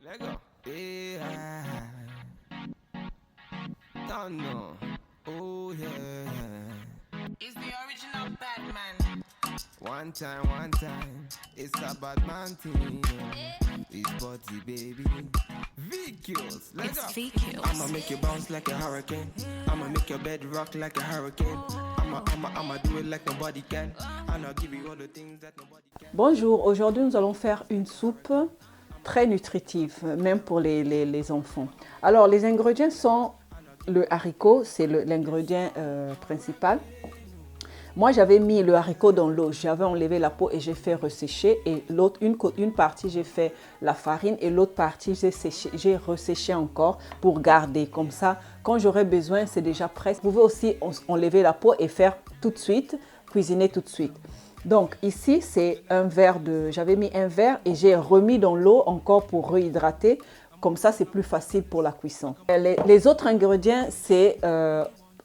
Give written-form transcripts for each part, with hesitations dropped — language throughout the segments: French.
Let go. Yeah. Don't know. Oh yeah. It's the original Batman. One time. It's a bad man thing. It's body baby. VQs. Let's go. I'ma make you bounce like a hurricane. I'ma make your bed rock like a hurricane. I'ma do it like nobody can. And I'll give you all the things that nobody can. Bonjour, aujourd'hui nous allons faire une soupe très nutritive, même pour les enfants. Alors les ingrédients sont le haricot, c'est l'ingrédient principal. Moi j'avais mis le haricot dans l'eau, j'avais enlevé la peau et j'ai fait ressécher. Et l'autre, une partie j'ai fait la farine et l'autre partie j'ai resséché encore pour garder. Comme ça, quand j'aurai besoin, c'est déjà prêt. Vous pouvez aussi enlever la peau et faire tout de suite, cuisiner tout de suite. Donc ici, c'est un verre j'avais mis un verre et j'ai remis dans l'eau encore pour réhydrater. Comme ça, c'est plus facile pour la cuisson. Les autres ingrédients, c'est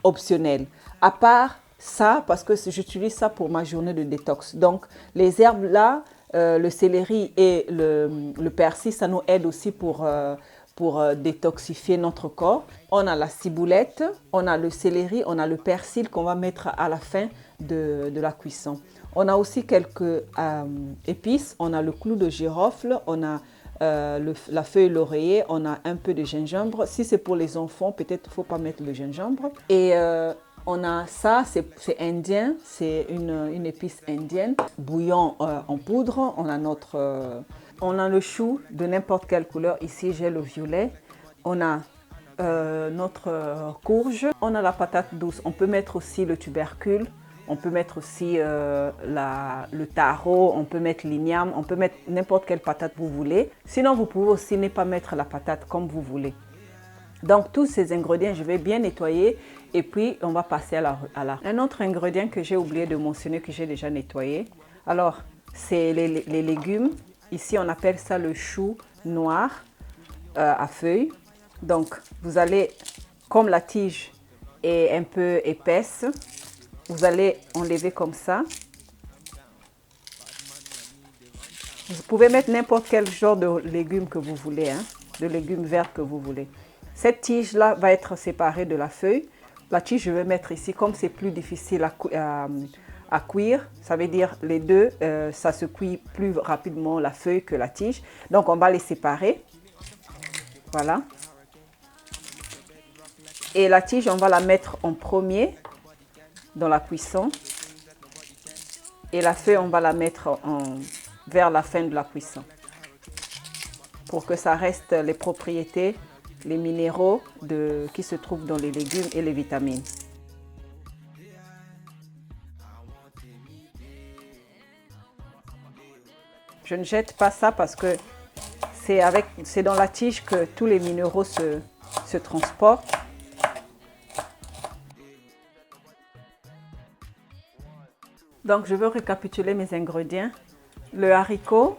optionnel. À part ça, parce que j'utilise ça pour ma journée de détox. Donc, les herbes là, le céleri et le persil, ça nous aide aussi pour détoxifier notre corps. On a la ciboulette, on a le céleri, on a le persil qu'on va mettre à la fin de la cuisson. On a aussi quelques épices, on a le clou de girofle, on a la feuille laurier, on a un peu de gingembre. Si c'est pour les enfants, peut-être qu'il ne faut pas mettre le gingembre. Et on a ça, c'est indien, c'est une épice indienne. Bouillon en poudre, on a le chou de n'importe quelle couleur. Ici, j'ai le violet. On a notre courge. On a la patate douce. On peut mettre aussi le tubercule. On peut mettre aussi le taro, on peut mettre l'igname, on peut mettre n'importe quelle patate vous voulez. Sinon, vous pouvez aussi ne pas mettre la patate comme vous voulez. Donc, tous ces ingrédients, je vais bien nettoyer et puis on va passer à la. Un autre ingrédient que j'ai oublié de mentionner, que j'ai déjà nettoyé, alors, c'est les légumes. Ici, on appelle ça le chou noir à feuilles. Donc, vous allez, comme la tige est un peu épaisse, vous allez enlever comme ça. Vous pouvez mettre n'importe quel genre de légumes que vous voulez, hein, de légumes verts que vous voulez. Cette tige-là va être séparée de la feuille. La tige, je vais mettre ici, comme c'est plus difficile à cuire, ça veut dire les deux, ça se cuit plus rapidement la feuille que la tige. Donc, on va les séparer. Voilà. Et la tige, on va la mettre en premier dans la cuisson. Et la feuille, on va la mettre vers la fin de la cuisson. Pour que ça reste les propriétés, les minéraux qui se trouvent dans les légumes et les vitamines. Je ne jette pas ça parce que c'est dans la tige que tous les minéraux se transportent. Donc, je veux récapituler mes ingrédients. Le haricot,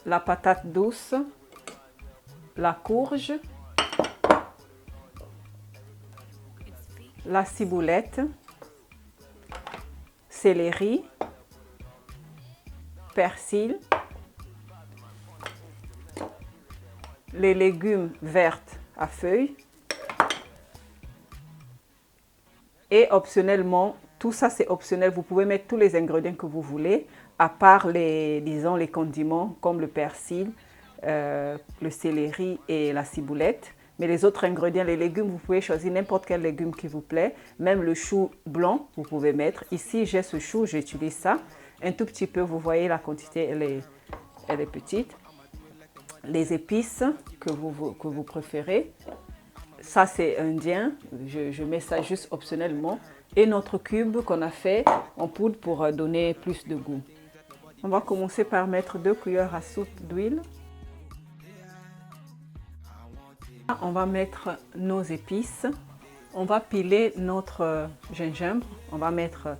la patate douce, la courge, la ciboulette, céleri, persil, les légumes verts à feuilles et optionnellement, tout ça c'est optionnel, vous pouvez mettre tous les ingrédients que vous voulez, à part disons, les condiments comme le persil, le céleri et la ciboulette. Mais les autres ingrédients, les légumes, vous pouvez choisir n'importe quel légume qui vous plaît. Même le chou blanc, vous pouvez mettre. Ici, j'ai ce chou, j'utilise ça. Un tout petit peu, vous voyez la quantité, elle est petite. Les épices que vous préférez. Ça, c'est indien. Je mets ça juste optionnellement. Et notre cube qu'on a fait en poudre pour donner plus de goût. On va commencer par mettre 2 cuillères à soupe d'huile. On va mettre nos épices. On va piler notre gingembre. On va mettre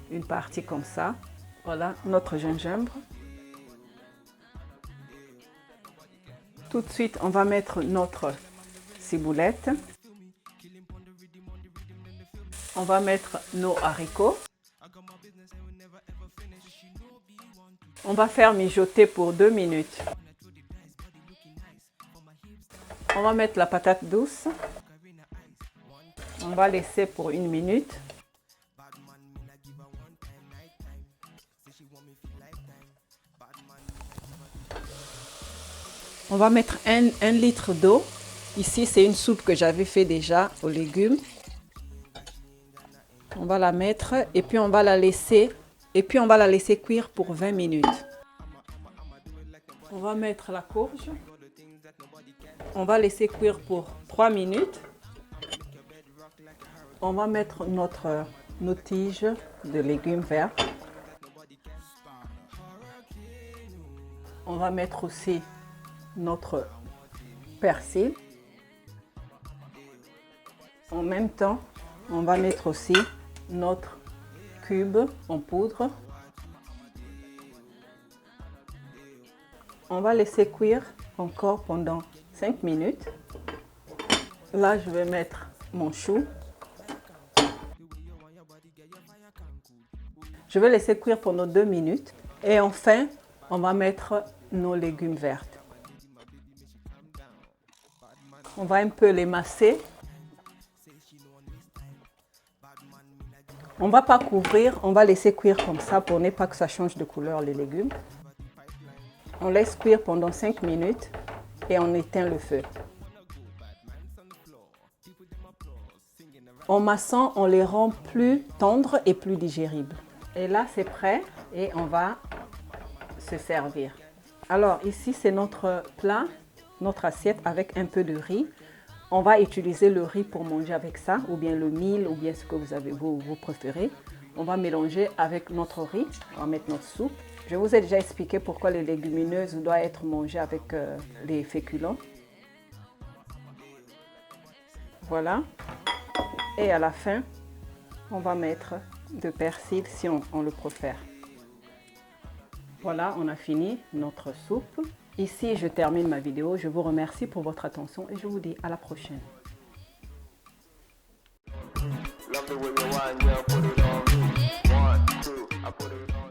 une partie comme ça. Voilà notre gingembre. Tout de suite, on va mettre notre ciboulette. On va mettre nos haricots. On va faire mijoter pour 2 minutes. On va mettre la patate douce. On va laisser pour 1 minute. On va mettre 1 litre d'eau. Ici, c'est une soupe que j'avais fait déjà aux légumes. On va la mettre et puis on va la laisser cuire pour 20 minutes. On va mettre la courge. On va laisser cuire pour 3 minutes. On va mettre nos tiges de légumes verts. On va mettre aussi notre persil. En même temps, on va mettre aussi notre cube en poudre. On va laisser cuire encore pendant 5 minutes. Là, je vais mettre mon chou. Je vais laisser cuire pendant 2 minutes. Et enfin, on va mettre nos légumes verts. On va un peu les masser. On ne va pas couvrir, on va laisser cuire comme ça pour ne pas que ça change de couleur les légumes. On laisse cuire pendant 5 minutes et on éteint le feu. En massant, on les rend plus tendres et plus digéribles. Et là, c'est prêt et on va se servir. Alors ici, c'est notre plat, notre assiette avec un peu de riz. On va utiliser le riz pour manger avec ça, ou bien le mil, ou bien ce que vous préférez. On va mélanger avec notre riz, on va mettre notre soupe. Je vous ai déjà expliqué pourquoi les légumineuses doivent être mangées avec les féculents. Voilà. Et à la fin, on va mettre de persil si on le préfère. Voilà, on a fini notre soupe. Ici, je termine ma vidéo. Je vous remercie pour votre attention et je vous dis à la prochaine. Love the way you wind, yeah, put it on me. 1, 2, I put it on.